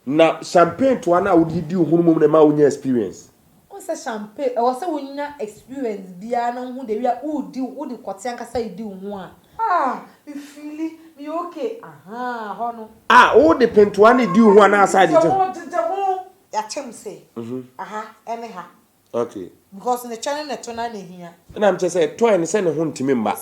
na champagne to ana wo di uhunum na ma wonya experience o se champagne o se wonya experience bia na hu de wi wo di kote ankasa di hu a me feeli me okay ho no wo de pinto ana di hu ana aside je ya chem say ene ha okay because the channel na to na hia na am say toy ne say ne ho ntimi mba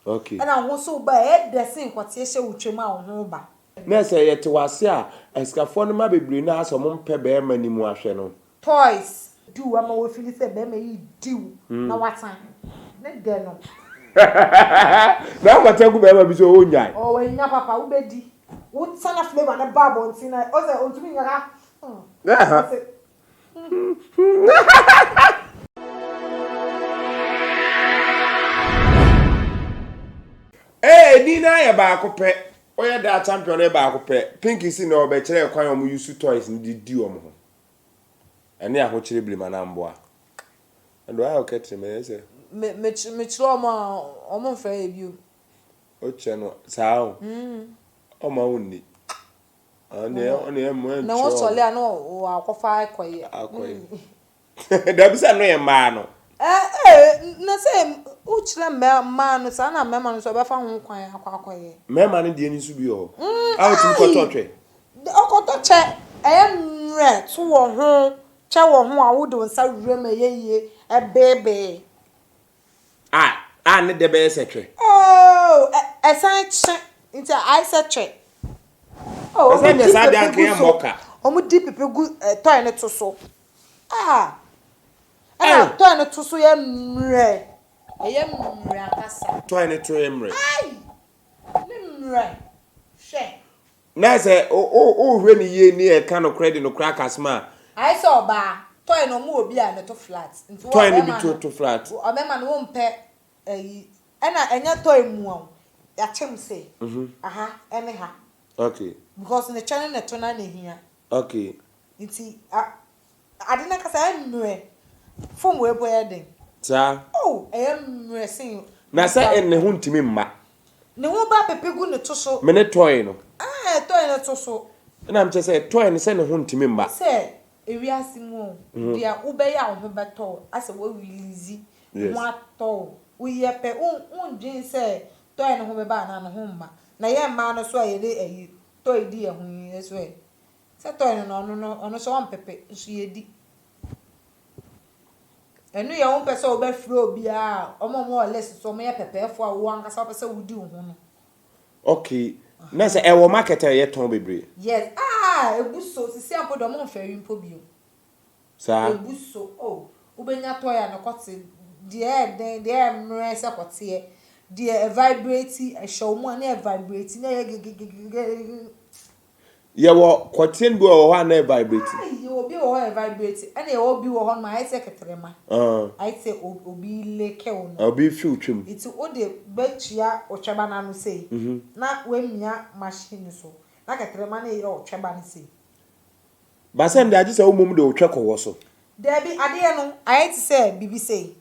okay na ho so ba e dressing kote hye wotwem a ho ba na say yete wase a eskafo no ma bebre na aso mo mpe be ma ni mu ahwe no toys do ama we feel say be ma yi do na watan ne de no na watan ku be ma bi so onyan o we nya papa wo bedi wo sana flavor na babo ntina o say ontumi nya Nina ya ba akopɛ oya da champion e ba akopɛ pink si na obe kire kwan omo use toys ndi di omo ho ene aho kire blima na mboa ndo ayo ketre me se me kire omo mfa ebio o che no sao omo wonni one mo na wo sole ana wo akofa akoye da bisa no ye ma no na say uchile ma no sa na mema no so be fa ho kwan akoye mema no de ni su bi ho a o tim koto twe okoto che mre to wo ho che wo ho a wo de nsa wure ma yeye bebe ne de be se twe esan che nti I se twe esan de sa de anke e moka omu di pepe gu toy ne to so toy ne to so ye mre akasa toy ne to emre ne mre she na say o hwe ni ye ni e ka no credit no crack asma I saw ba toy no mu obi a ne to flat nti toy ne bi to flat o be ma no mpe ena enya toy mu a ya chem say ene ha okay because the channel na to na hia okay nti adina kasa enwe form we boy den sa enwe sin na say enne ho ntimi mma ne ho ba pepegu ne to so me ne toy no toy ne to so na am che say toy ne say ne ho ntimi mma say ewiase mu dia wo be ya wo beto ase wo release mo ato wo ye pe undwin say toy ne ho be ba na no ho mma na ye mma no so aye toy di ehun yeso se toy no ono so on pepe nso ye di enu ye won pese oba firi obi a omo less so me pepe fo a wo ankasa pese wudi hu no okay na se e wo market ye ton bebre yes ebuso sisi apodo mo feri mpo bio sa ebuso ubenya toy a no kote de mre se kote de vibrate e show mo na vibrate na ye wo kote ndu wo ha na vibrate ye obi wo ha vibrate ene ye obi wo ho ma ai se ketrema ai se obi leke wo no obi fi utwem iti o de betua otweba na no sei na wemia machine so na ketrema na ye otweba na sei ba se nda agi se wo mum de otwe kowo so debi ade no ai ti se bibi sei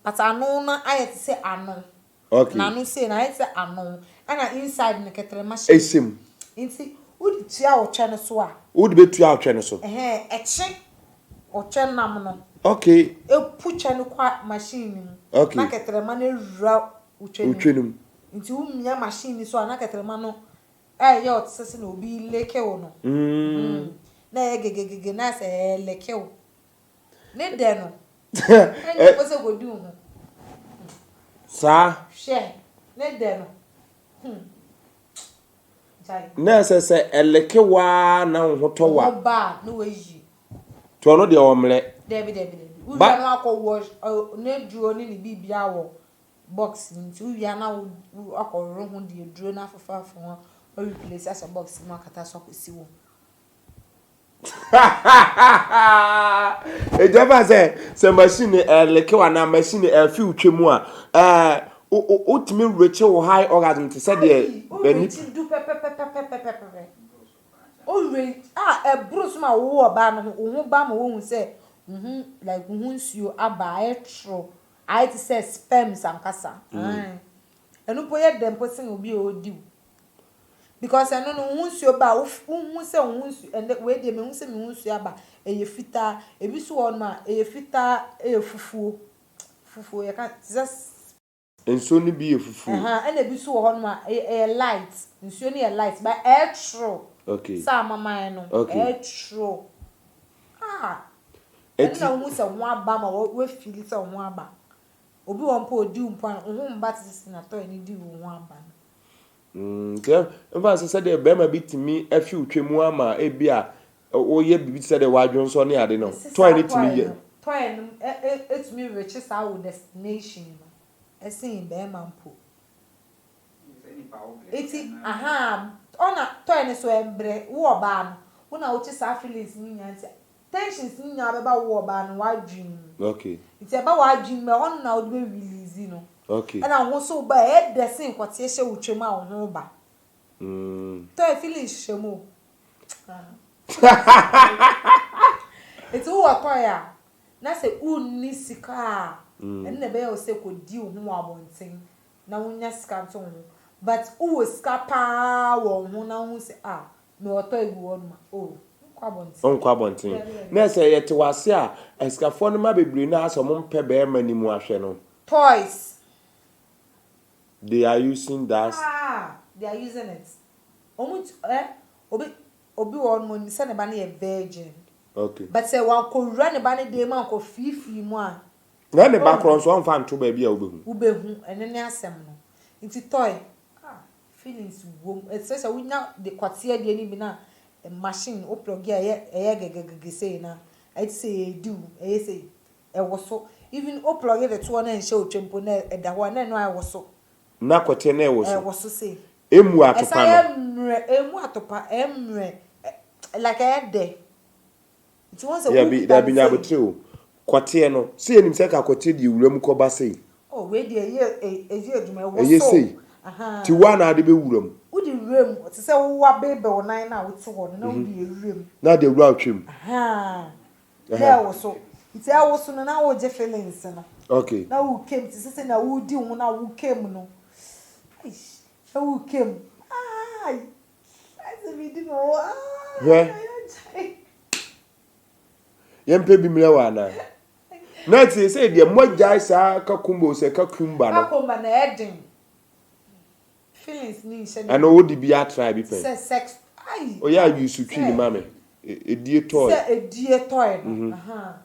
ata no na ai ti se ano okay na no sei na ai ti se ano ana inside na ketrema esim nti udi tia otwe no so a udi betua otwe no so eche otwe nam no okay epuche no kwa machine mu okay na ketrema na rura utwe num nti umia machine so na ketrema no ye otsese na obi leke wo no na ye gegegege na se leke wo ne de no enye ko se godi hu sa she ne de no na se eleke wa na ho to wa ba no we yi to no de omle debi we na akọ wash na duro ni bibia wo box nti we na akọ ro hu de duro na afafa fo o replace as a box ma kata so ko si wo ejaba se machine eleke wa na machine fi utwemu a utimi reche wo high orgasm te say de beni du pepe o re bruce ma wo ba no hu ba ma wo hu say like hu nsuo aba etro I ti say sperm sankasa enu po ye dem po sin obi o di because I don't know who's your ba who say who's and the way they me say me who's your ba e fita e bi so on ma e fita e fufu you can just nsuo ni bi efufu and e bi so on ma e light nsuo ni e light but e true okay sa mama no e true and na who say ho aba ma we feel say ho aba obi won po odi umpo ho mba tisi na to ni di ho aba okay mfa se de be ma bitimi afi utwemu ama e bia oye bibi se de wadwon so ne ade no toy ni timi ye toy no etimi reach our destination no esin be ma mpo eti ona toy ni so embre wo ba no wo na wo chi sa feelings ni nyanti tensions ni nya be ba wo ba no wadwin okay iti e ba wadwin me on na wo be release no okay and I want so ba e desin kwate hye utwem a wo ho ba toy feelings shemo it's who toy a na se unni sika and na be o se ko di wo ho abonten na wonya sika to ho but who sika pa wo ho na ho se me o toy gu won ma Onkwa bontin. Na say yete wase a eskafo no ma bebre na aso mo mpe be ma ni mu ahwe no. Toys. They are using that. They are using it. Obi won mo ni se ne ba na virgin. Okay. But say wan ko wura ne ba ne de ma ko fifi mu a. Na ne background so on fa nto ba bia obehu. Ubehu ene ne asem no. Nti toy. Feelings wom. Especially we nya the kwatia de ni bi na machine o plug gegege say na I say do say e woso even o plug the to na nche otwempo na e da ho na no I woso na kote na e woso say emu atopa no emu atopa emre like e de it wants a ya bi nya botre kote no say enim se ka kote di wuram ko ba say we dey e aduma woso e say ti wa na de be wuram udi rem o se wo bebe o nan na wo te ho na udi rem na de wura twem there woso it I was no na wo je feelings no okay na wo kem ti se na wo di ho na wo kem no ai na wo kem ai se vi di no yempe bi mle wa na ti se de mogya sa kakumbo se kakumba no kakumba na edin feelings ni se and wo di bi try bi pen sex ai o ya use twi ni mame edie toy se edie toy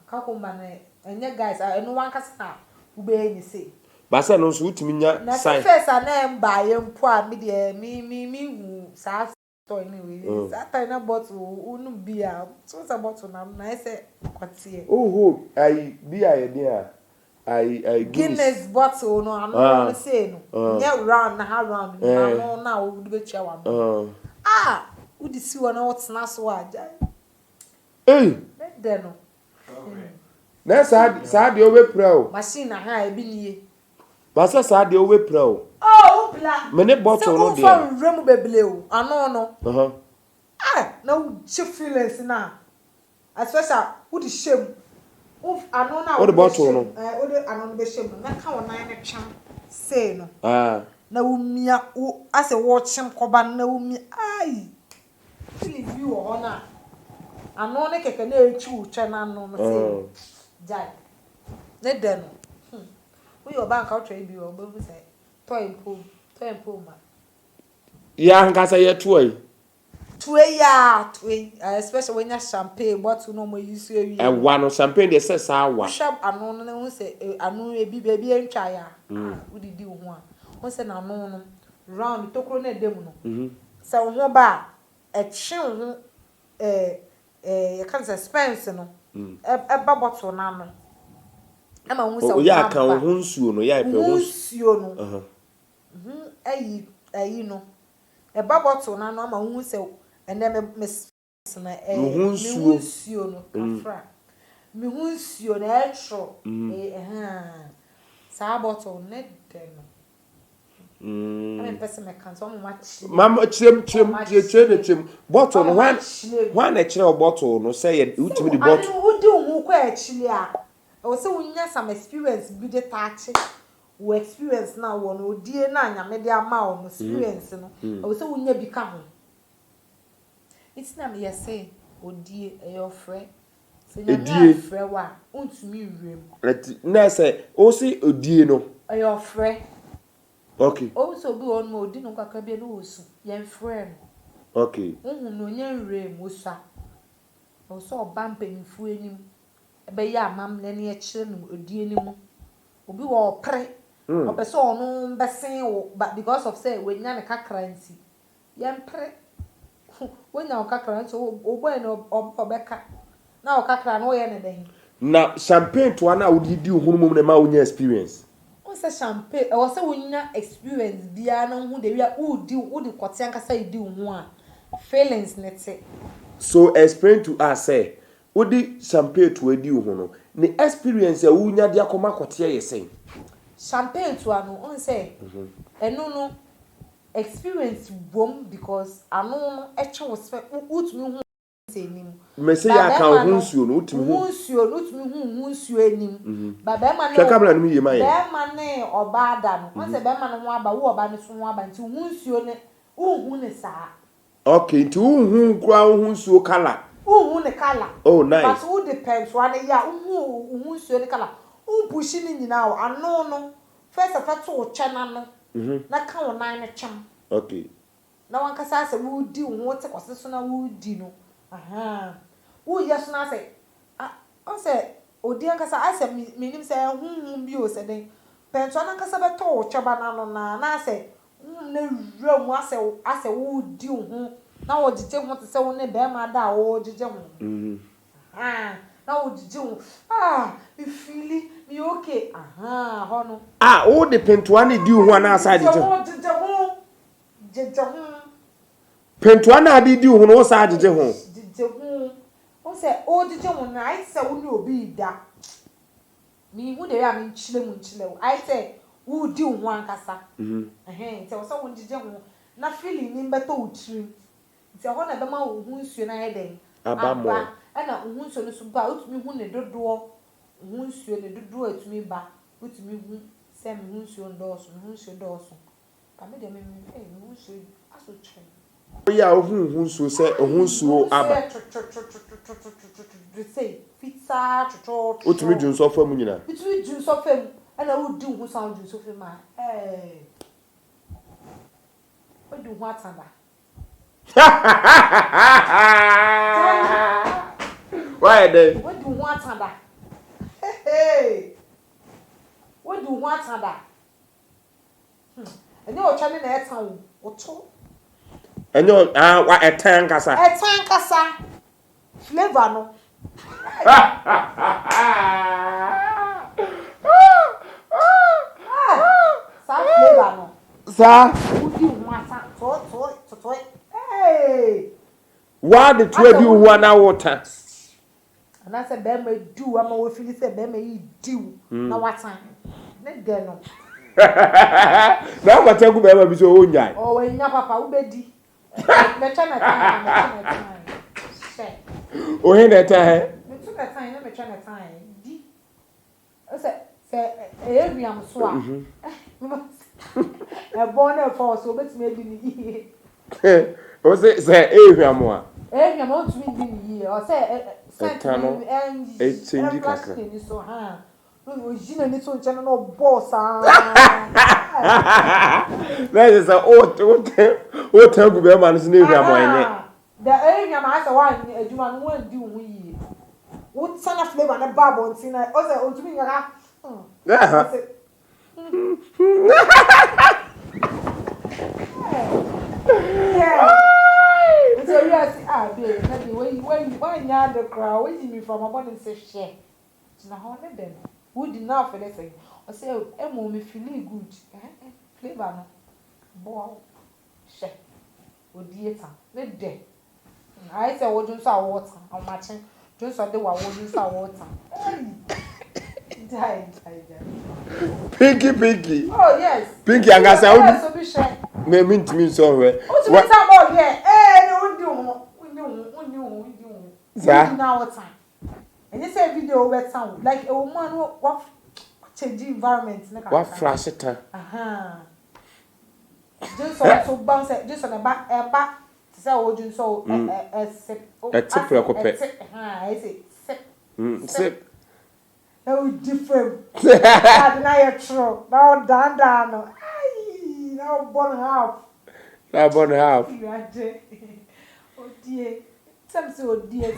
kakumba na enye guys eno wan kasa wo be enyi se ba se no so utimi nya sign na first na mba ye mpo a me de mi hu sa toy ni we sa toy na bottle unu bia so sa bottle na ese kwatie oh ai bia ye dia I Guinness bottle no anu say no nya round na ha round no na wo de betwa wa no wo di si wo na what na so aja de no na sa de owe pro machine na ha e bi niye ba sa de owe pro upla me ne bottle no de so rem bebele o anu no na wo feelings na especially wo di shame anu na wo bottle no wo de anu be shame na ka wo nan na twam say no na wo mia wo ase wo kyem koba na wo mi ai Interviw wo na anu ne keke na echi wo twa na anu no say jai ne de no wo yo bank out trade bi wo be say toy mpo ma ya nkasa ye toy especially when you champagne bottle no mo use you e wa no champagne de say sa wa shop anu no hu say anu ebi baby entwa ya wo didi wo ho a won say na anu no round tokro na edem no say wo ho ba e twe wo you can suspense no e ba bottle na no ama hu say o ya kan wo nsuo no ya pe wo nsuo no ayi no e ba bottle na no ama hu say and then me nsuo no kafra me nsuo na etro sa bottle ne de no person me kan so mama chem bottle no one na kire bottle no say you utimi the bottle wo di hu ko actually a o say wo nya some experience bi de touch wo experience na wo no die na nya me de ama wo experience no o say wo nya bi ka ho It's not me say odie your friend. Say na friend wa untumi rem. Let na say o si odie no. Your friend. Okay. Also be on mo di no kakra bi no osu. Yen friend. Okay. No yen rem osa. O so oba mpanimfu enim. Ebe ya amam na ne kire no odie ni mu. Obi wo pre. Obeso onu mbesen wo but because of say we nya ne kakra nti. Yen pre. When na kakra nti o boy no obeka. Na kakra no ye ne den. Na champagne to na odidi ohunum na ma wonya experience. O say champagne, o say wonya experience bia na hu de wi udi kote ankasa idi hu a feelings nete. So explain to us say udi champagne to edi hu no ni experience a wonya de akoma kote ye sen. Champagne to anu on say enu no experience bom because anu no eche wo utumi hu enim. Me say ya kan hu nsuo no utumi hu. Nsuo no utumi hu nsuo enim. Ba be ma no. Hwe kamera no mi yema ye. Be ma ne oba da no. On say be ma no ho aba wo oba no so ho aba nti hu nsuo ne hu ne saa. Okay, nti hu kura hu nsuo kala. Hu ne kala. Oh nice. But who depends one ya hu nsuo ne kala. Pushi ni nyina o ano no. First afato o chena no. Na ka wo nan ne chem. Okay. Na wan kasa se wo di wo te kwose so na wo di no. Aha. Wo yes na say on say odi an kasa ase minim say hu bi o se den. Pento na kasa beto o cheba na no na say na wura mu ase wo di wo na wo jije ho te se wo ne be ma da wo jije ho. Na wo jije ho. Me feeli me okay. Ho no. O de pentoa ne di ho na asa jije ho. Jije ho. Pentoa na adi di ho no sa jije ho. Jije ho. O se o jije ho na I say wo ni obi da. Me hu de ya me nchile wo. I say wo di ho ankasa. Nti o se wo jije ho na feeling ni mbeto utrim. Nti ho na be ma wo hu nsuo na ye den. Abamo. Na hu nsuo no so ba utumi hu ne dodo. Hu nsuo ne dodo atumi ba. Utumi hu se me hu nsuo ndoso. Ka me de me hu nsuo aso tren. Ya hu nsuo se hu nsuo aba. Say pizza chocho. Utumi dun so fam nyina. Utumi dun so fam. Ana wo di hu sound dun so fam ma. What do what anda? Why then? What do what anda? Hey. What do what anda? And you channel na etan wo to. And you wa etan kasa. Etan kasa. Flavor no. Sa flavor no. Sa. Udi nwata to. Hey. Why the two of you one water? And I said, "Be me do. I'm a feel say be me do. Na wata. Ne de no. Na what you go be so onya. Oh, when nya papa wo be di. Me try na time. O he na time. Me try na time, me try na time. Di. O say ewiam so a. E born e for so betime di ni. O say ewiam a. Ewiam o tumi di ni. O say enj0y ni so ha. No jina ni so nche no boss ah. That is a o tangu be man so na ewiam enye. The ewiam I say one adwuma no wan di wo yi. Wo sana flavor na babo ntina. O say o tumi nyaka. So you are babe, maybe when you the crowd, waiting me from a morning say share. Now how them? Would enough for anything. I say, me feeling good. Flavor no. Boy, share. Would theater. Let day. I say, what you saw water. I'm matching. Just so they were holding some water. Die. Pinky. Oh yes. Pinky and I say, so be share. Me mean to me so well. What about here? We do. Sir. Now what time? And you say video over sound like a woman what change environment. What flash it? Just so bounce just on the back So would you so sip? A tip for a copy. I say sip. Sip. Oh, different. Now you're true. Now down. Aye, now one half. Now one half. You are dead. Oh dear. Some so dear.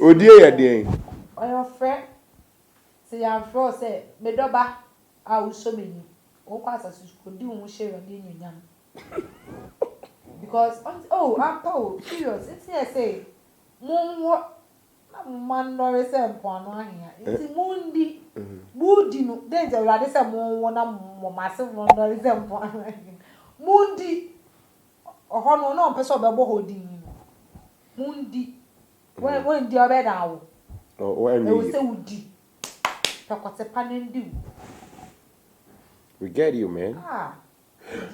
Oh dear, dear. Oh, your friend. Say I'm for say me doba. I will show me. Oh, quite as you could do. We share a dinner yam. Because I'm serious. It's here say. Moon man no say mpon ahia iti mundi budi no den je urade say mo wona mo massive no no say mpon ahia mundi oho no no pese obebo hodin mundi when di obeda wo when we say udi takote panendi we get you, man.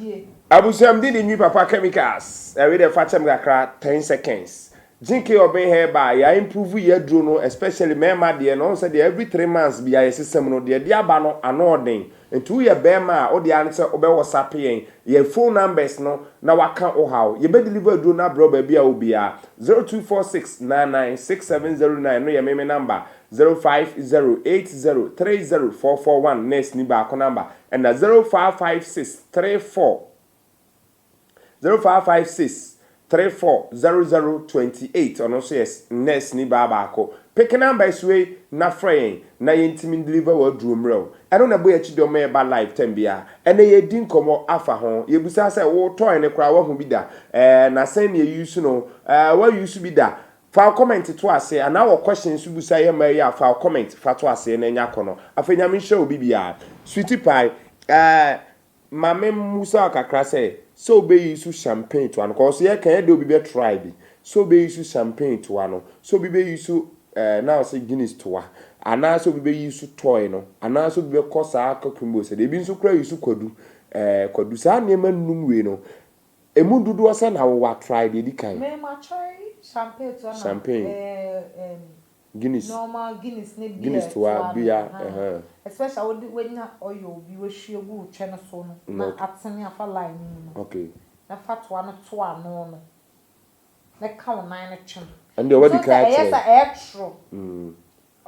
Yeah. Abusam did Enwii papa chemicals we dey fatem gakra 10 seconds. G K Obeng Hebal ya improve ye dro no, especially mema de no say de every 3 months bi ya system no de aba no anodin ntu ye bema o de answer obe WhatsApp ye phone numbers no na waka o how ye be deliver dro na bro ba bia obia 0246996709 no ye meme number 0508030441 next ni ba ko number and na 055634 0556340028 ono so yes next ni baba ko pick numbers way na friend na yentimi deliver wa drumro eno na boy achi do me ba live time bia ene ye din komo afa ho ye busa say wo toy ne kra wa hu bi da na sen ye use no wa use bi da fa comment to ase ana wo questions busa ye ma ya fa comment fa to ase na nya kono afenya me show bi bia sweetie pie mame musa kakra say so be use champagne to an cause here can do be try bi so be use champagne to ano so be use now say Guinness to ana so be use toy no ana so be kosa akakumbo say de bi nso kra use kwadu sa na ema num we no emu dudu ose na wo try de di kan me ma try champagne to ana champagne Guinness normal Guinness ne Guinness to beer especially when oil bi we hwe gu chene so no na atene afa line no okay na fatwa no to ano no na ka wonan ne twem and the what the car yes extra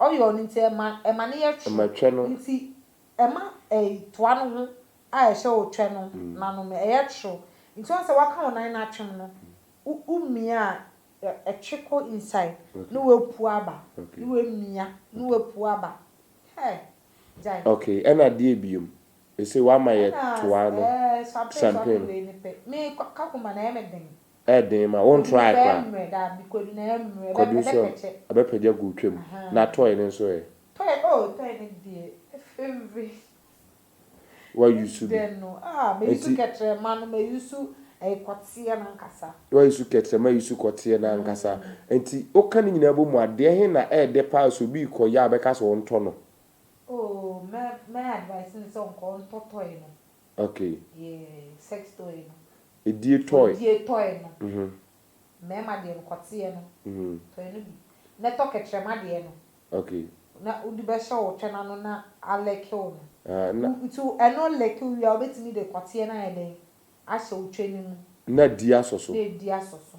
oil ni nti ema ne ye twe no nti ema to ano ho a hye o twe no na no me ye tro nti on se waka wonan na twem no umia a trickle inside no we pu aba no we mia no we pu aba hey jai okay and a die biom e say wa ma ye to ano champagne me ka kuma na emeden den ma won try kwa da bi ko na emre be peje go twem na toy ne so e toy ne die favorite what you should no me use ketre man me use kwatie na nkasa wa use ketre ma use kwatie na nkasa enti o kan nyina bo mu ade he na de pa so bi ko ya be ka so nto no my advice is on call toy no okay yeah sex toy no e die toy no me ma de kwatie no toy no bi na to ketre ma de no okay na udi be show twena no na aleke o na to eno leke wi a obetimi de kwatie na ye den a show tweni mu na di asoso na di asoso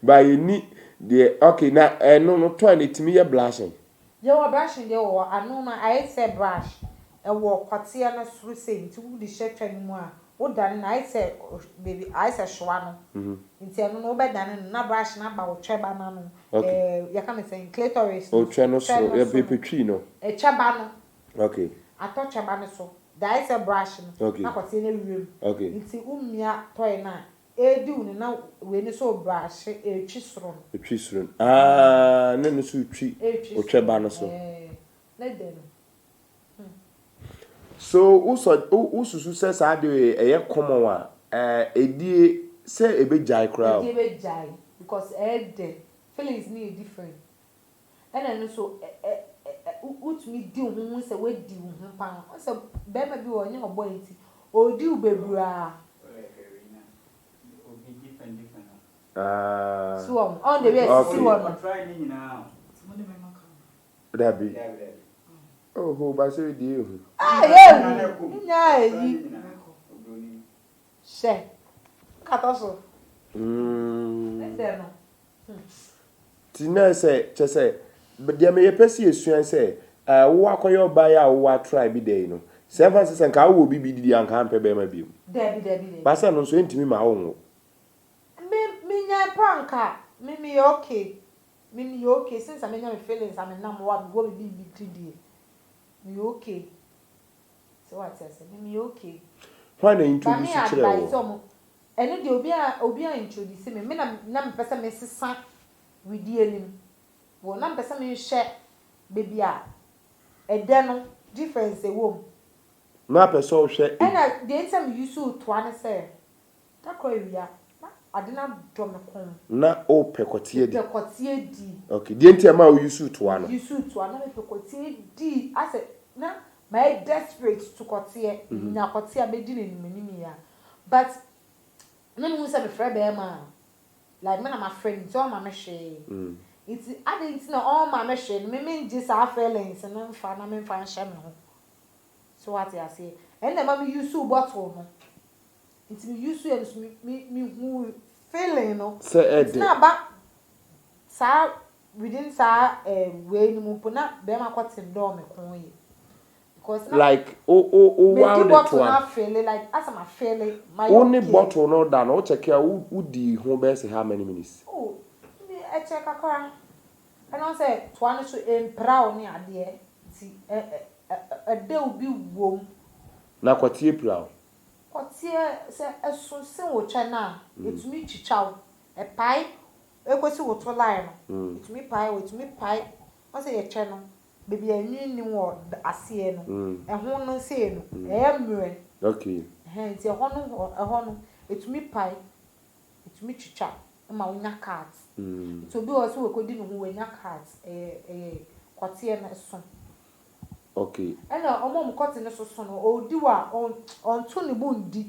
ba ni de okay na eno no toy ne timi ye blushing ye wo brushing de wo anu na I say brush e wo kwatie na suru say nti wo di she twani mu a wo dan na I say baby I say shwa no nti enu no be dan na brush na ba wo tweba na no ya kan say clitoris o twe no so e pepetwi no e tweba no okay ato tweba no so da I say brush no na kwatie na wiem okay nti umia toy na edi uni na we ni so brush e twi soro na no so twi o tweba no so na den so ususu se sa de eye common wa edie se ebe jai crowd edie be jai because the feelings need different and then so utmi di hu se we di hu pa so be ma bi wonye obo enti odi ubebura so on the way see one try ni na somebody me maka that be Oh, who ba say di ehu. Nya yi. She. Katoso. No. Ti na say, che say, but dia me yepesi esuan say, wo akoyo ba ya wo try bi dey no. Seven sen ka wo bi di anka ampe be ma bi. Debi. Ba say no so entimi ma wo. Me nya pranka. Me okay. Me okay since I nya me feelings I na mo go be big me okay. So what I say? Me okay. Why na introduce you chire? Eno de obi a introduce me na me pese me sesa we di enim. Wo na me pese me hye baby a ede no difference e wom. Na pese o hye. Na the time you use to an say that call you ya. Adina drum kon. Na o pekotie di. Pekotie di. Okay, the enti ma o use to ano. Use to ano me pekotie di. I said na my desperate to kotie. Na kotie be di ni ya. But no me say me friend be ma. Like me na my friend, so ma me hwe. It's I didn't know all my machine. Me just our feelings and me fa share me ho. So what I say? And then me use bottle no. It's me use me who feeling no. It's not about sa within sa way no mo na be ma cotton door me kon ye. Because like wow the bottle na feeling like as I'm feeling my only bottle no da no check ya who di ho be say how many minutes. Oh, me I check akora. I don't say twan so empra oni ade ti de obi wom Na kwatie pra. Kwatie se eso se wo twa na etumi chichaw e pai ekosi wo to line no etumi pai o se ye twa no baby anyi ni wo ase no e ho no se no e mre Okay. Nti e ho no etumi pai etumi chicha ma wonya cards so bi o se we kodi no ho wonya cards kwatie na so. Okay. Ena omom kote ne so no odi wa on to ne bundi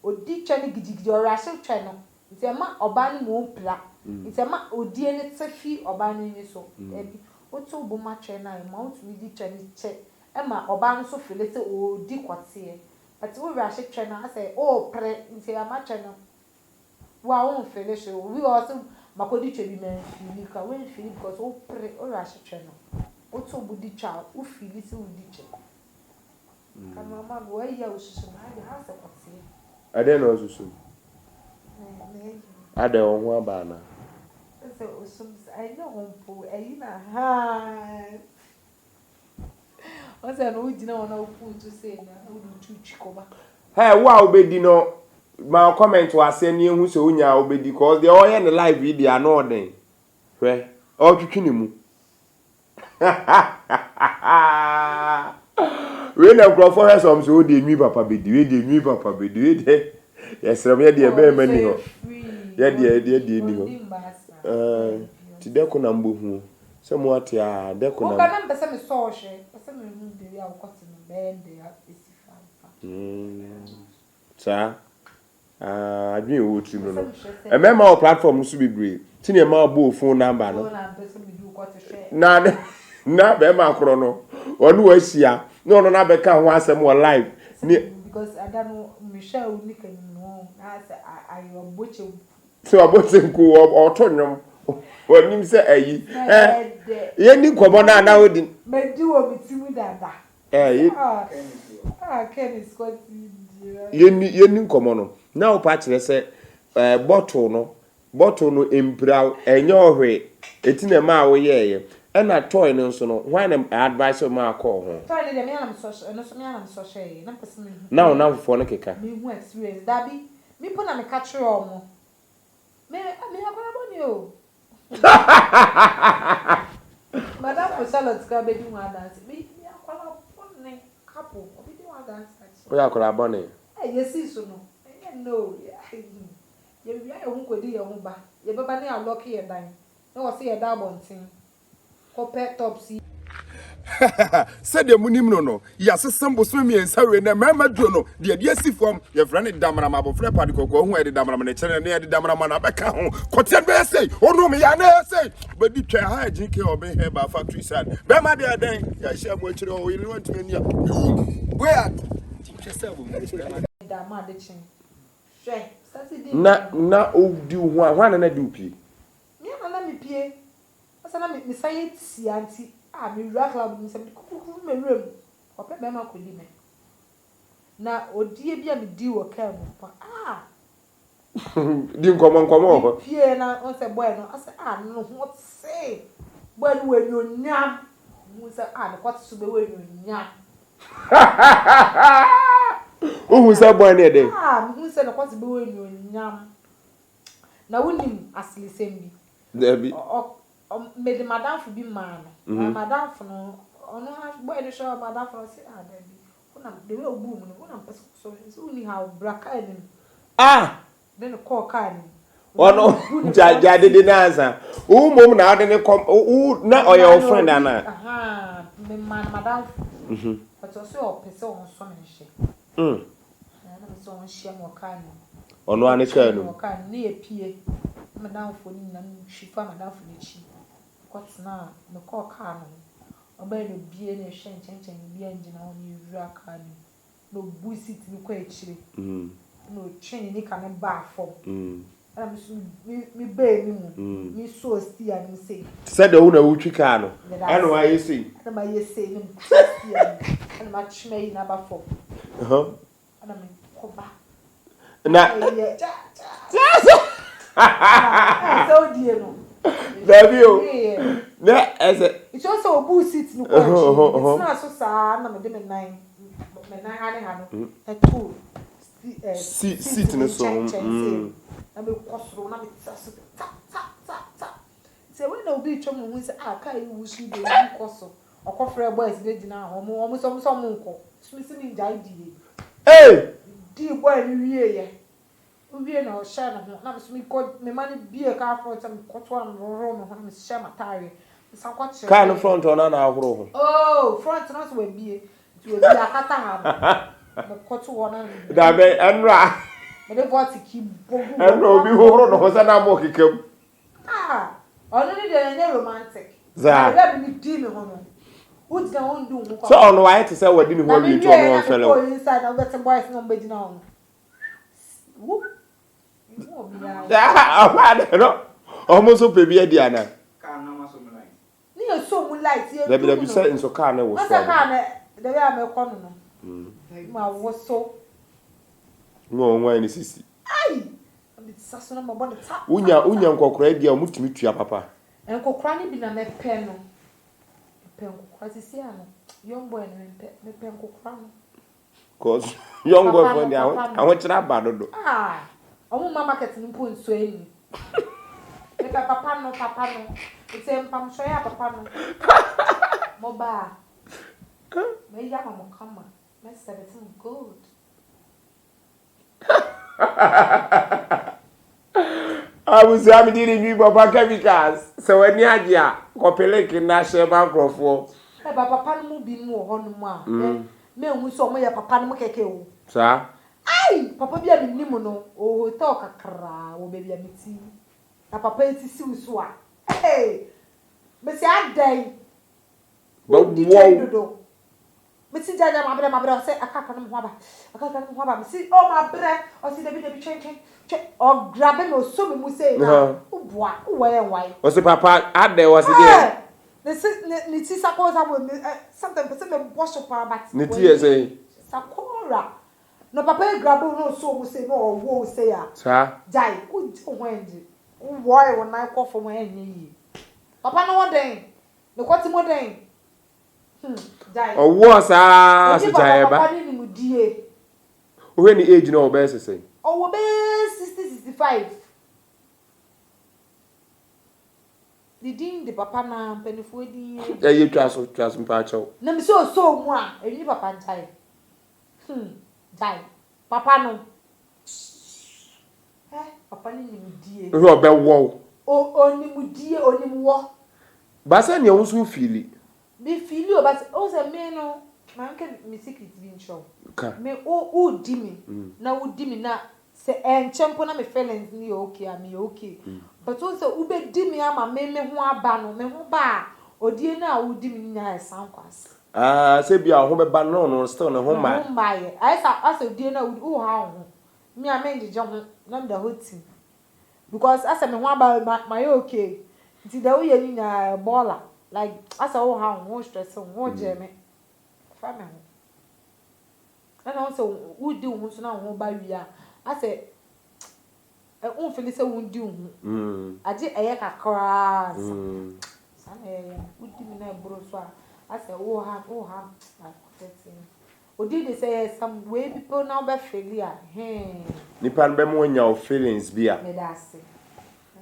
odi twa ne gidigidi ora hye twa no nti e ma oba ne mo mpla nti e ma odi ne tsefi oba ne ni so ebi o to bu ma twa na e ma o to di twa ne che e ma oba no so fele se odi kwate but wo ora hye twa na say o pre nti e ma twa no wa won fele she we also makodi twa bi men fili ka when fili because o pre o ora hye twa no oto budi cha u fili se udi che kama mama go ya ususu na de ha se kwate Ade no osusu ne ade o ho aba na se usum I know hompo ayi na ha o se no udi na wona opu to say na o du chuchi koba hey wa obedi no ma comment wa se ni ehu se onya obedi cause the oye ne live video na odin hwe o twitwi ni mu we na crofo he some so de mi papa bedi we de mi papa bedi we de yesrem ye de be mani ho ye de ni ho ti de ko na mbohu se mo ate a de ko na o kana mpese me so hwe pese me hu de ya ukote no be de ya esifa sa adwin wo tri no emema o platform so bibre ti ne ma bo phone number no na be ma kro no onu wa hia no no na be ka ho asem wo live because I don't know Michelle nika no as ayo boche so abote nku o to nyom onim se ayi ye ni komo na odi medi wo bitimu dada Ken Scott ye ni komo no na o pa kire se bottle no empra enyohwe etine ma wo ye na toy no so no why na advice ma call ho toy de me na so no so me na so share na person me now na fo no keka me hu experience dabi me po na me catch omo me akora boni o madam for salad ka be di one dance me akora boni couple obi di one dance o ya akora boni yes so no no ye bi ya hu kodi ye hu ba ye baba na lock ye dan na wo se ye da bontin copper tops Said the munim no, yes, some was swimming and sorry, and a mamma jono, the idea see from your friend Damara Mabo Flepa, who had the Damara and near the Damara Manabaka home. Cotton Bear say, oh no, me, I say, but the chair G K Obeng Hebal factory son. Bama dear day, I shall watch it all in 1 million. Where? Na o do one and a dupy. Me na me pie. Asa na me say ti anti. Ah me wura club me say me kuku me wura mu. Ope be ma kodi me. Na odie bia me di wo ka mu pa. Ah. Di nkomo ho. Pie na on say boy no asa ah no ho say. Boy no we no nyam. Mu say ah me kwat so be we no nyam. Who say boy na dey? Ah, mu say na kwat be we no nyam. Na wonim asli sembi. Debi. Me the madam for be man. Madam for no ono ha boy dey show madam for say ah debi. Una dey we obu mu no una person so uni how braka enim. Ah, then call car ni. Ono jade de nansa. Who mom na de ne come who na or your friend ana. Aha, me man madam. But also person on so me she. Na so on share mo car ni. Ono ane car no. Car ni epie. Madam for ni na shifa madam for ni chi. Kwat na me call car no. Oba no bie na hwe nchenchen bie engine on ni wura car ni. No busit ni kwa echire. No train ni kan ba fo. Am so me be ni mu. Me so sti an say. Said the una wutwi car no. Enwii you see. Na ma ye say ni sti an. Na ma chime na ba fo. Na me ko ba. Na so die no. Baby o. Na as it's also a boo seat no kwa. It's not so sad na me de me nine. Me nine ha no. E two. Seat no so. Na me kwosoro na me tsaso ta. Say when na obi twom no say ah kai wusu de kwaso. Okofre boys de gina ho mo so nko. Smisi ni jai die. Hey! Di boy ni wie ye. Uwie na o sha na ho na me so me ko me mani bie ka afro tam koto am ro no ho me sha matare. San kwa che. Car no front on na ahoro ho. Oh, front no so we bie. Ti we bie akata ha. Me koto wona. Da be enra. Me de vote ki bogu. Enra obi horo no ho sa na mo kekam. Ah, ono ni de na romantic. Za. Na be mi di me ho no. Who's going to do? So on why to say what didn't hold you to one fellow. Inside of that boys no be now. Whoop. No. Almost so baby Diana. Can na so light. Ni so mu light here. There be say in so car na was. What's that car na the way am ekọ no. Ma wo so. No why ni sisi. Ai. Am saso na mabon ta. Unya nkokora dia omutumi tua papa. Nkokora ni bi na me pe no. Because you see, young boy, me pen kokra no. Cause young boy for I want to bad do. Ah, omo mama market ni po nso eni. Me papa no. It's pam so ya papa no. Mo ba. Me ya mama kama. Me 17 gold. I was having Enwii b0ttles. So when you are copeleke na sheba grofo. Eh papa no mu bi mu ho no mu a. Me hu so mo ya papa no mu keke o. Sa? Ai, papa bi a ni mu no. O to kakra wo be bi a meti. Na papa eti si uso a. Hey. Me si adai. But wow. Me si jaja ma bre say akaka no ho ba. Me si oh ma bre o si debi chen. Or grabbing or so me say na ubwa uwe why was the papa had there was there the sis sakoza sometimes person me wash up but niti say sakora no papa grab no so me say no wo say ya sa jai u wenji uwe won na ko for mo enyi papa no den the kwati mo den jai o wo sa so jai ba papa ni mu die when the age no be say oh we be 60-65. The papa na penifo di. Yeah, you trust mpacho. Na mi so mu a, eni papa ntai. Dai. Papa no. Papa ni mu die. Ro be wo. Oni mu die, oni mu wo. Ba se ne wo so fili. me feel you but also me no man can me secret be show me o di me na o di me na se enchempo na me feelings ni okay am okay but also u be di me ama me ho aba no me ho ba odie na o di me nya esankwas say bia ho be ba no still no ho ma ho ma ye asa odie na o ha ho me am enje ho na the whole team because asa me ho aba my okay nti da wo ye ni nya baller like asa wo ha ho stress ho je me fa me ho ana also wo di wo so na ho ba wi a asa un feel say wo di wo age eye kakra sa na wo di me na bro so a asa wo ha like that odi dey say some way people now be failure ni pan be mo nya feelings bia me da say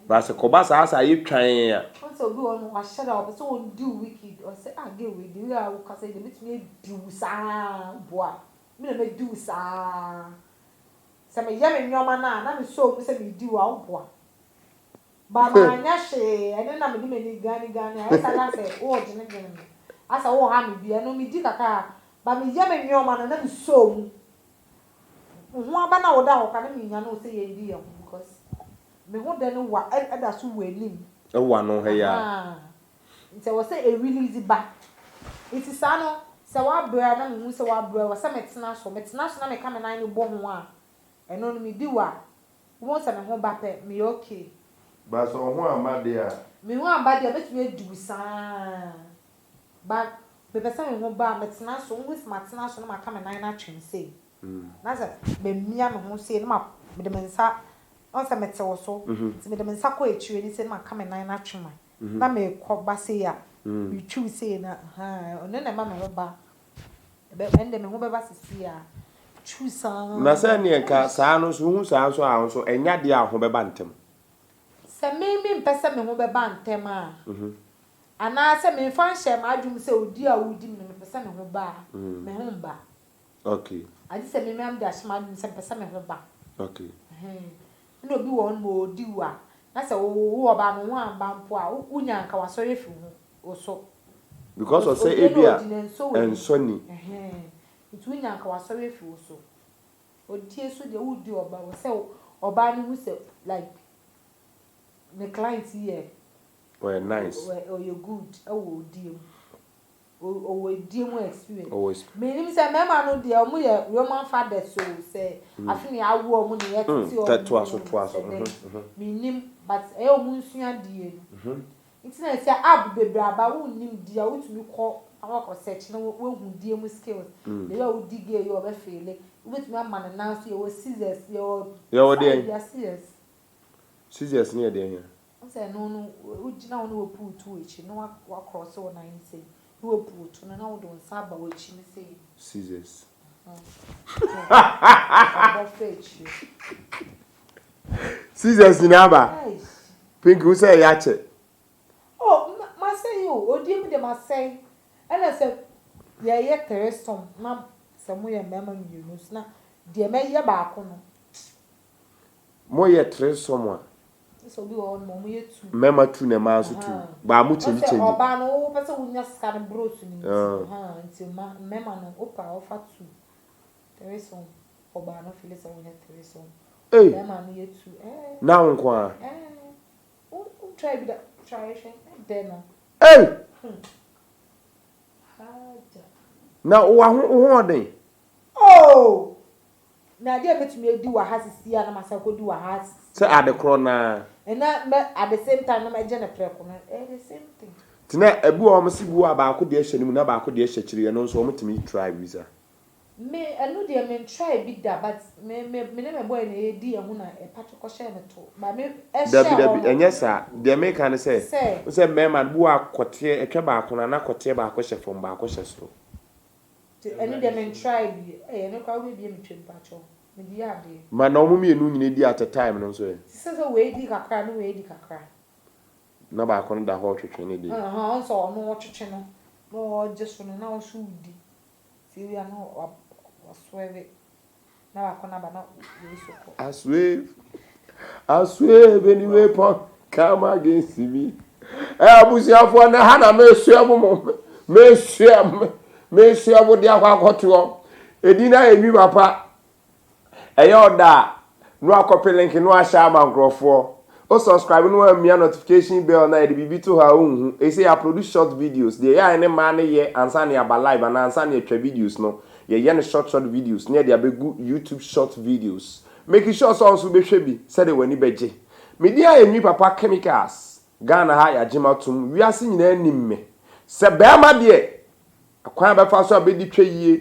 ba se ko ba sa yi twan ya so be on wa shut up so on do wicked or say get we do ya we can say the bit me do sa boy me na me do sa se me ya me nyoma na me so me say me do wa boy ba ma nya she ene na me di me ni gani I say na say o je ne gani asa wo ha me bia no me di kaka ba me ya me nyoma na me so mu ho aba na wo da ho ka na me nya no say ye di ya because me ho de no wa ada so wo anim e wa no he ya nti wo say e release ba iti sa no se wa bra na me hu se wa bra wa se metena so na me ka me nan no bo ho a eno no me di wa wo se me ho ba pe me okay ba so ho amade a me ho amade a betumi adu sa ba be be se me ho ba metena so wo se matena so na ma ka me nan na twem sei na se be mia me ho sei na ma me de mensa on se mete wo so ti me de mensa ko echiwe ni se na ma ka me nan na twema na me ko ba sei a me twu sei na ono na ma me ba be ende me ho be ba sisi a twu sa na se ne ka sa no so hu sa so a so enya de a ho be ba ntem se me mpese me ho be ba ntem a ana se me fan hye ma adwum se odi a wodi me mpese me ho ba me ho ba okay adi se me am da hye ma adwum se mpese me ho ba okay no bi won mo odi wa na se wo ba no ho amba mpo a unya nka wasori fi ho so because o say ebia ensoni itu unya nka wasori fi ho so odi eso de wodi oba wo se oba ni hu se like the client here well nice oh you good oh odi o edi mo experience always me nim say mema no de omo ye roman father so say afini awu omo ne ye titi omo to aso me nim but e omo nsua die it's na say ab bebre aba wo nim dia wo tumi ko awako search na wo hu die mo skills le ya wo dige ye oba fele wo tumi ama na now so ye wo scissors ye wo de scissors ne de here say no wo gina wo no wo put to echi no wa cross wo na say wo put no na wo don saba wo echi ni say scissors scissors ni aba pink who say ya che oh ma say you odi mi de ma say ela say ye teresom na samu ye mema nyunu na de me ye ba ko no mo ye teresom a so bi won mo ye tu mema tu na ma so tu ba mu chenji oba no wo pese wunya scan bros ni nti ma mema no opa ofa tu teresom oba no feel say wunya teresom mema no ye tu na nko a try bi da try then no na wa ho den na dia betumi edi wa hasisi ya na masakodi wa has say adekro na at the same time na ma je na preko na the same thing tina ebu o msibu wa ba ko de hye nimu na ba ko de hye kire no so o mutimi try visa me anu de me try bi da but me na me boy na edi e hu na e patoko hye me to ba me dabi enye sa de me kan say me man bu akote etwa ba ko na akote ba ko hye fom ba ko hye so anu de me try bi no kwa we bi me twem pacho me di ade ma na omu mienu nyine di at a time no so so we di kakra no we di kakra na ba ko no da ho twetwe ne di so no twetwe no just no na o so di ti we no wasweve na ba ko na ba na we so ko aswe anyway pon come against me abusiafo na ha na me sua mo mesia wo dia kwa akoto edina emi papa eyoda no akope link no ahia mankrofo o subscribe no amia notification bell na edibibi to ha unhu e say I produce short videos dey ya any man ye ansa na aba live and ansa na twa videos no ye no short videos na dey abegu YouTube short videos make sure so also be hwe bi say dey wani beje media Enwiii papa chemicals Ghana ha ya jimatum wiase nyina nimme se bema de akwan be fa so abedi twa yie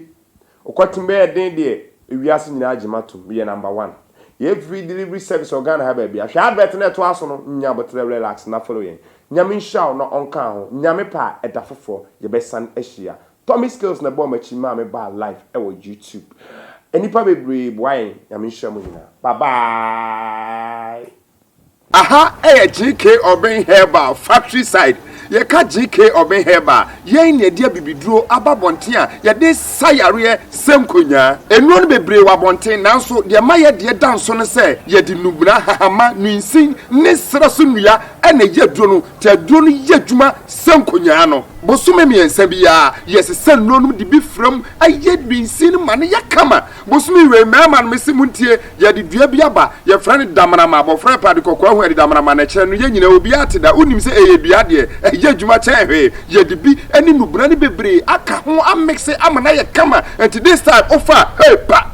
okotum be den de wiase nyina jimatum ye number 1 every delivery service organ ha ba bia hwa advert na to aso no nya botre relax na follow yen nyame nshaw no onka ho nyame pa edafofo ye be san ahia Tommy skills na bomb achi ma me ba live e wo YouTube enipa bebre boy nyame nshaw mo nyina bye bye. Aha, G K Obeng Hebal factory side. Ye ka G K Obeng Hebal. Ye ne dia bibiduro ababonten a ye de sayare semkonya. Enu no bebre wabonten nanso de ma ye de danso no se ye de nubra hahama nwinsin ne sraso nua ene ye duro no te duro no ye dwuma semkonya no. Bosume miensa bia yes sen no de bi from aye nwinsin ma ne yakama. Bosume we mama no mesi muntie ye de dua bi aba ye frane damana ma bofra pa de kokwa hu de damana ma na kire no ye nyina obi ateda unim se eye dua de ye dwuma chen hwe ye de bi ani nubra ne bebre aka ho amexe amana ye kama and this time offer hey pa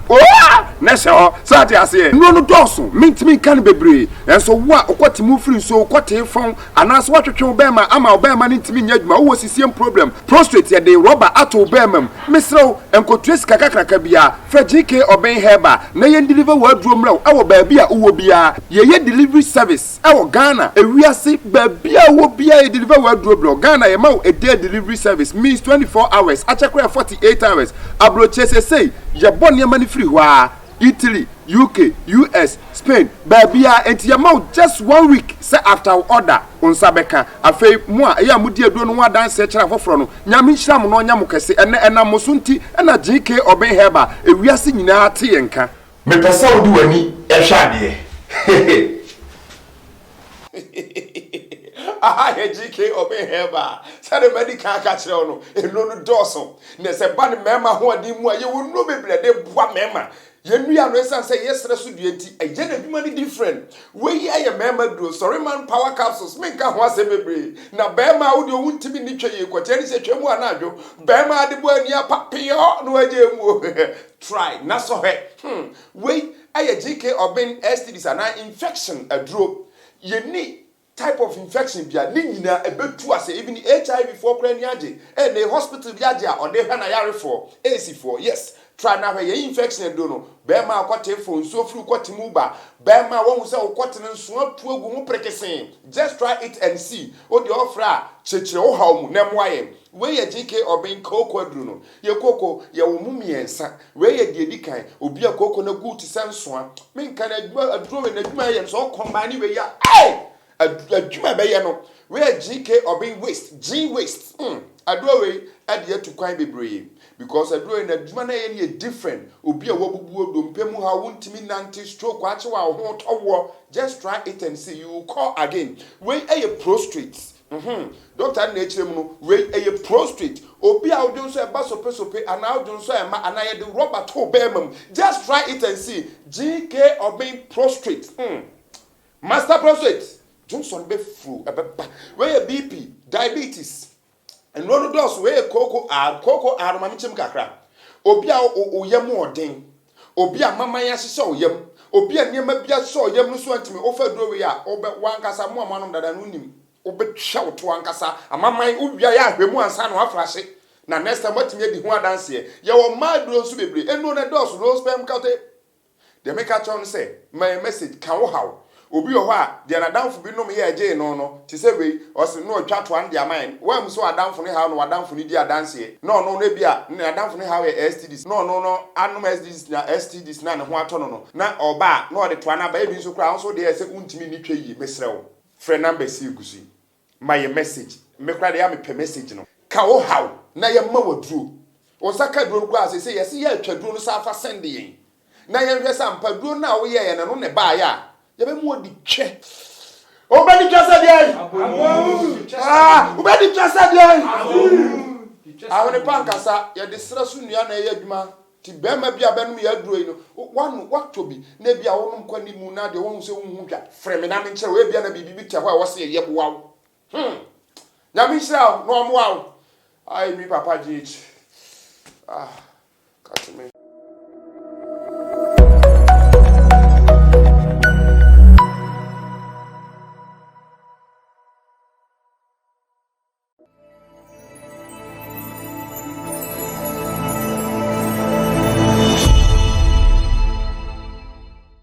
na se ho sati ase no doso mintimi kan bebre enso wo a okwatimu free so okwate fon anaso watwetwe obema ama obema ne ntimi nya dwuma wo sisiem problem prostrate ye de rubber ato obema misrew enkotres kakakaka bia fra G K Obeng Hebal na ye deliver wardrobe mrew awo ba bia uwo bia ye delivery service awo Ghana ewiase ba bia wo bia ye deliver wardrobe Ghana ye ma a day delivery service means 24 hours achekwa 48 hours abroche say ye bonne mani free wa Italy, UK, US, Spain, Babia, and Yamau just 1 week say after order on Sabeka. A fay moi, a mudia don't want dance search for from Yamisham no Yamukase and Mosunti and a G K Obeng Hebal. If we are singing our Tienka, me pesa do any Eshadi. Ah, G K Obeng Hebal. Said the medical catch on a no dorsal. Ne se ban mema who are dimwa, you will no be bled, what mema. Enwii anosan say yes resu duenti eje na dwuma ni different we ye mema do sorry man power capsules me nka ho ase bebre na bema wo de wuntimi ni twaye kwatani se twemu anadwo bema ade bo ani apapio no aje mu try na so he we aye G K Obeng STDs ana infection adro ye ni type of infection bia ni nyina ebetu ase even HIV for kra ni age e na hospital bia age a ode hwa na yare for AC for yes try na ye infection do no bema akote fo nso fru kwati mu ba bema won se okote nso atu agu mu prekesen just try it and see o de ofra chechire wo haw mu na moaye we ye G K Obeng koko aduru no ye koko ye wo mu miensa we ye de edikan obi akoko na gu ti senso a menka na aduro we na adwuma ye so combine we ya adwuma be ye no we G K Obeng waste G waste aduro we ade atu kwan bebre because aduro na adwuma na ye different obi a wabubu odompemu ha wontimi nanti stroke ache wa ho towo just try it and see you call again we prostrate doctor na echire mu no we prostrate obi a odun so e ba sope ana odun so e ma ana ye de rubber to bemam just try it and see G K Obeng prostrate master prostrate Johnson be fru ebeba we BP diabetes and no dos we koko ar ma mchim kakra obi a oyam odin obi a mama ya hye oyam obi a niam bia so oyam no so antimi ofa duro we a obe wankasa mo amanom dada no nim obe hwa to wankasa amaman ubia ya ahwemu ansa no afrahye na next time watimi edi ho adanse ye wo maduro so bebre eno na dos no spam kate de make a chon say my message kan wo hawo obi ho a de na danfo bi no me ye age no ti se we o se no twa to an dia man wa mu so adanfo ne ha no adanfo ne di adanse no na bia na adanfo ne ha we STDs no anum STDs na STDs na ne ho ato no na oba na o de to ana ba e bi so kra so de se untimi ni twa yi mesrew friend number si gusi my message me kra de ya me pe message no ka wo haw na ye ma waduro o saka duro gwa se yes ye atwa duro no sa fa send yen na ye hwe sa mpa duro na wo ye no ne ba ya yebe mu odi twe obedi twasa dia obedi twasa dia ahone pankasa ye de sra so nua na ye adwuma ti bema bia benum ye aduro yi no wanu watobi na bia wonum kwani mu na de won se wonhu twa freme na me nkere we bia na bibi bi tia ho a wo se ye boawo nyame hira no omo awo ai mi papa GH catch me